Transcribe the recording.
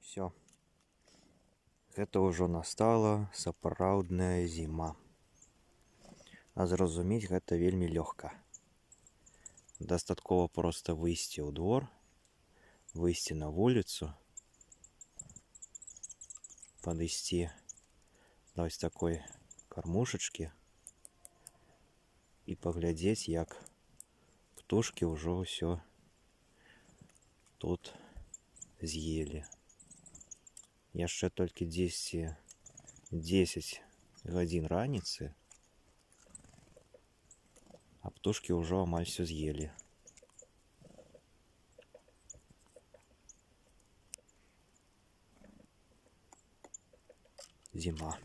Все, гэта ўжо настала сапраўдная зіма. А зразумець гэта вельмі лёгка. Дастаткова проста выйсці ў двор, выйсці на вуліцу, падысці да вось такой кармушачкі і паглядзець, як птушкі ўжо ўсё тут з'елі. Яшчэ толькі 10 гадзін раніцы, а птушкі ўжо амаль всё з'елі. Зіма.